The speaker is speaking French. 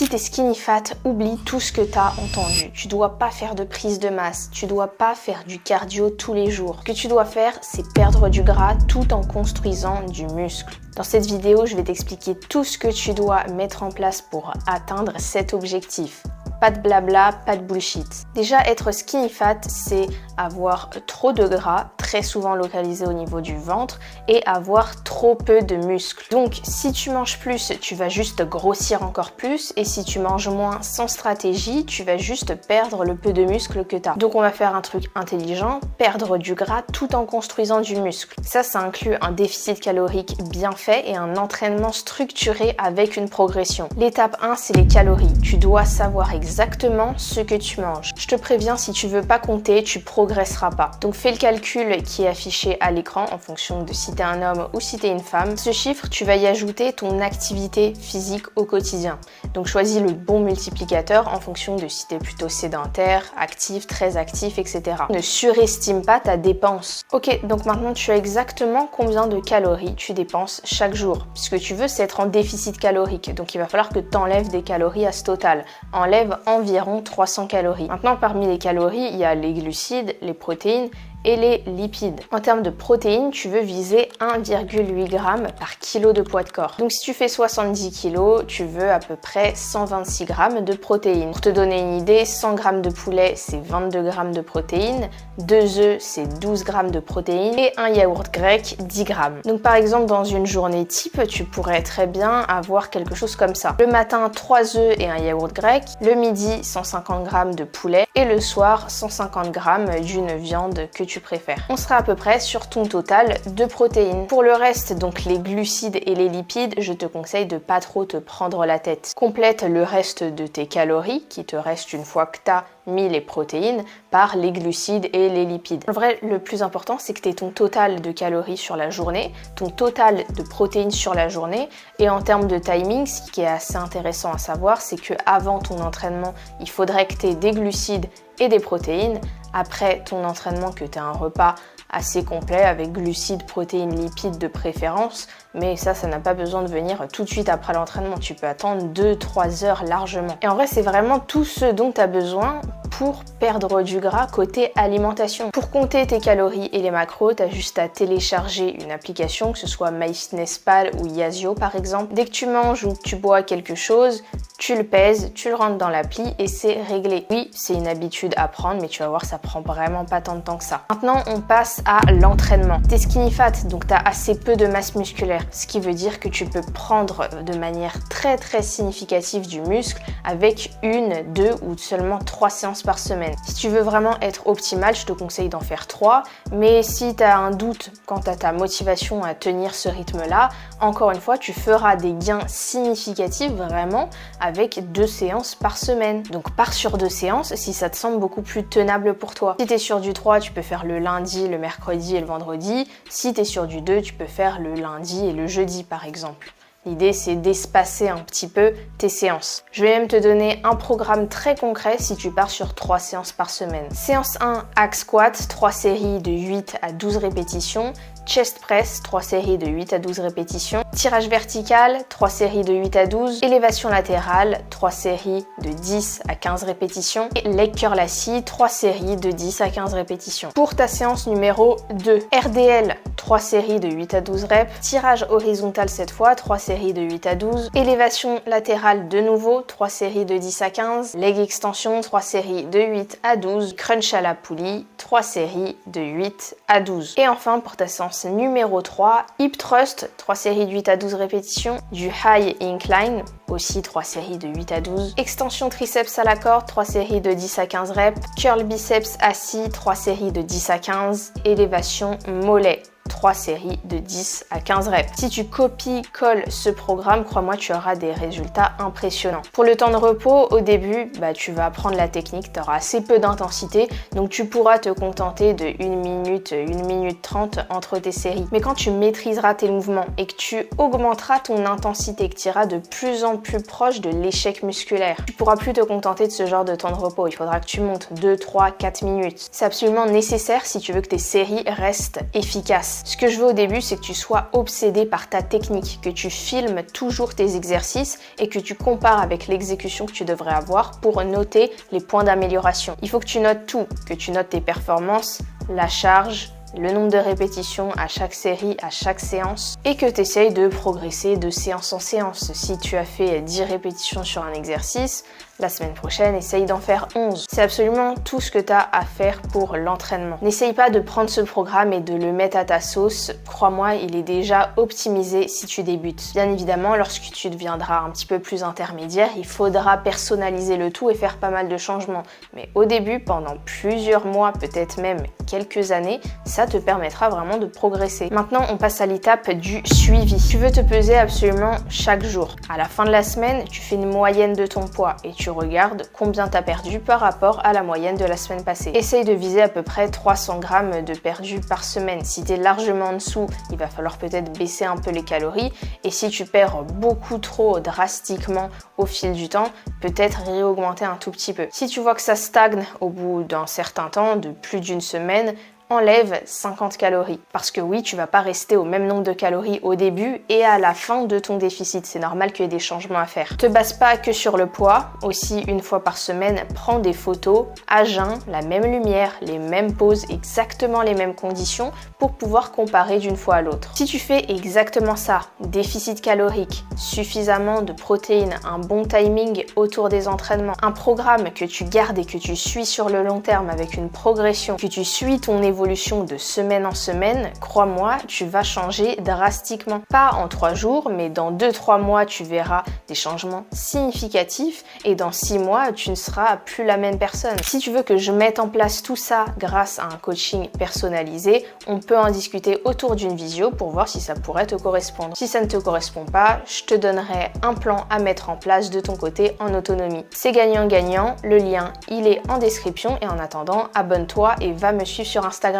Si t'es skinny fat, oublie tout ce que t'as entendu. Tu dois pas faire de prise de masse, tu dois pas faire du cardio tous les jours. Ce que tu dois faire, c'est perdre du gras tout en construisant du muscle. Dans cette vidéo, je vais t'expliquer tout ce que tu dois mettre en place pour atteindre cet objectif. Pas de blabla, pas de bullshit. Déjà, être skinny fat, c'est avoir trop de gras, très souvent localisé au niveau du ventre, et avoir trop peu de muscles. Donc, si tu manges plus, tu vas juste grossir encore plus, et si tu manges moins sans stratégie, tu vas juste perdre le peu de muscles que tu as. Donc, on va faire un truc intelligent, perdre du gras tout en construisant du muscle. Ça inclut un déficit calorique bien fait et un entraînement structuré avec une progression. L'étape 1, c'est les calories. Tu dois savoir exactement ce que tu manges. Je te préviens, si tu veux pas compter, tu progresseras pas. Donc fais le calcul qui est affiché à l'écran en fonction de si t'es un homme ou si t'es une femme. Ce chiffre, tu vas y ajouter ton activité physique au quotidien. Donc choisis le bon multiplicateur en fonction de si t'es plutôt sédentaire, actif, très actif, etc. Ne surestime pas ta dépense. Ok, donc maintenant tu as exactement combien de calories tu dépenses chaque jour. Ce que tu veux, c'est être en déficit calorique. Donc il va falloir que tu enlèves des calories à ce total. Enlève environ 300 calories. Maintenant, parmi les calories, il y a les glucides, les protéines et les lipides. En termes de protéines, tu veux viser 1,8 g par kilo de poids de corps. Donc si tu fais 70 kg, tu veux à peu près 126 g de protéines. Pour te donner une idée, 100 g de poulet, c'est 22 g de protéines, 2 œufs, c'est 12 g de protéines et un yaourt grec, 10 g. Donc par exemple, dans une journée type, tu pourrais très bien avoir quelque chose comme ça. Le matin, 3 œufs et un yaourt grec, le midi, 150 g de poulet et le soir, 150 g d'une viande que tu préfères. On sera à peu près sur ton total de protéines. Pour le reste, donc les glucides et les lipides, je te conseille de pas trop te prendre la tête. Complète le reste de tes calories qui te restent une fois que tu as mis les protéines par les glucides et les lipides. En vrai, le plus important, c'est que tu aies ton total de calories sur la journée, ton total de protéines sur la journée, et en termes de timing, ce qui est assez intéressant à savoir, c'est que avant ton entraînement, il faudrait que tu aies des glucides et des protéines. Après ton entraînement, que tu aies un repas assez complet avec glucides, protéines, lipides de préférence, mais ça n'a pas besoin de venir tout de suite après l'entraînement. Tu peux attendre 2-3 heures largement. Et en vrai, c'est vraiment tout ce dont tu as besoin pour perdre du gras côté alimentation. Pour compter tes calories et les macros, tu as juste à télécharger une application, que ce soit MyFitnessPal ou Yazio par exemple. Dès que tu manges ou que tu bois quelque chose, tu le pèses, tu le rentres dans l'appli et c'est réglé. Oui, c'est une habitude à prendre, mais tu vas voir, ça prend vraiment pas tant de temps que ça. Maintenant, on passe à l'entraînement. T'es skinny fat, donc tu as assez peu de masse musculaire, ce qui veut dire que tu peux prendre de manière très significative du muscle avec 1, 2 ou seulement 3 séances par semaine. Si tu veux vraiment être optimal, je te conseille d'en faire 3, mais si tu as un doute quant à ta motivation à tenir ce rythme-là, encore une fois, tu feras des gains significatifs vraiment avec 2 séances par semaine. Donc pars sur 2 séances si ça te semble beaucoup plus tenable pour toi. Si tu es sur du 3, tu peux faire le lundi, le mercredi et le vendredi. Si tu es sur du 2, tu peux faire le lundi et le jeudi par exemple. L'idée, c'est d'espacer un petit peu tes séances. Je vais même te donner un programme très concret si tu pars sur 3 séances par semaine. Séance 1, hack squat, 3 séries de 8 à 12 répétitions. Chest press, 3 séries de 8 à 12 répétitions. Tirage vertical, 3 séries de 8 à 12. Élévation latérale, 3 séries de 10 à 15 répétitions. Et leg curl assis, 3 séries de 10 à 15 répétitions. Pour ta séance numéro 2, RDL, 3 séries de 8 à 12 reps. Tirage horizontal cette fois, 3 séries de 8 à 12. Élévation latérale de nouveau, 3 séries de 10 à 15. Leg extension, 3 séries de 8 à 12. Crunch à la poulie, 3 séries de 8 à 12. Et enfin, pour ta séance numéro 3, hip thrust, 3 séries de 8 à 12 répétitions, du high incline, aussi 3 séries de 8 à 12, extension triceps à la corde, 3 séries de 10 à 15 reps, curl biceps assis, 3 séries de 10 à 15, élévation mollet, 3 séries de 10 à 15 reps. Si tu copies-colles ce programme, crois-moi, tu auras des résultats impressionnants. Pour le temps de repos, au début, tu vas apprendre la technique, tu auras assez peu d'intensité, donc tu pourras te contenter de 1 minute, 1 minute 30 entre tes séries. Mais quand tu maîtriseras tes mouvements et que tu augmenteras ton intensité, que tu iras de plus en plus proche de l'échec musculaire, tu pourras plus te contenter de ce genre de temps de repos. Il faudra que tu montes 2, 3, 4 minutes. C'est absolument nécessaire si tu veux que tes séries restent efficaces. Ce que je veux au début, c'est que tu sois obsédé par ta technique, que tu filmes toujours tes exercices et que tu compares avec l'exécution que tu devrais avoir pour noter les points d'amélioration. Il faut que tu notes tout, que tu notes tes performances, la charge, le nombre de répétitions à chaque série, à chaque séance, et que tu essayes de progresser de séance en séance. Si tu as fait 10 répétitions sur un exercice, la semaine prochaine, essaye d'en faire 11. C'est absolument tout ce que tu as à faire pour l'entraînement. N'essaye pas de prendre ce programme et de le mettre à ta sauce. Crois-moi, il est déjà optimisé si tu débutes. Bien évidemment, lorsque tu deviendras un petit peu plus intermédiaire, il faudra personnaliser le tout et faire pas mal de changements. Mais au début, pendant plusieurs mois, peut-être même quelques années, ça te permettra vraiment de progresser. Maintenant, on passe à l'étape du suivi. Tu veux te peser absolument chaque jour. À la fin de la semaine, tu fais une moyenne de ton poids et tu regardes combien tu as perdu par rapport à la moyenne de la semaine passée. Essaye de viser à peu près 300 grammes de perdu par semaine. Si tu es largement en dessous, il va falloir peut-être baisser un peu les calories. Et si tu perds beaucoup trop drastiquement au fil du temps, peut-être réaugmenter un tout petit peu. Si tu vois que ça stagne au bout d'un certain temps, de plus d'une semaine, enlève 50 calories. Parce que oui, tu vas pas rester au même nombre de calories au début et à la fin de ton déficit. C'est normal qu'il y ait des changements à faire. Te base pas que sur le poids. Aussi, une fois par semaine, prends des photos à jeun, la même lumière, les mêmes poses, exactement les mêmes conditions pour pouvoir comparer d'une fois à l'autre. Si tu fais exactement ça, déficit calorique, suffisamment de protéines, un bon timing autour des entraînements, un programme que tu gardes et que tu suis sur le long terme avec une progression, que tu suis ton évolution de semaine en semaine, crois-moi, tu vas changer drastiquement. Pas en 3 jours, mais dans 2-3 mois, tu verras des changements significatifs et dans 6 mois, tu ne seras plus la même personne. Si tu veux que je mette en place tout ça grâce à un coaching personnalisé, on peut en discuter autour d'une visio pour voir si ça pourrait te correspondre. Si ça ne te correspond pas, je te donnerai un plan à mettre en place de ton côté en autonomie. C'est gagnant-gagnant, le lien il est en description et en attendant, abonne-toi et va me suivre sur Instagram.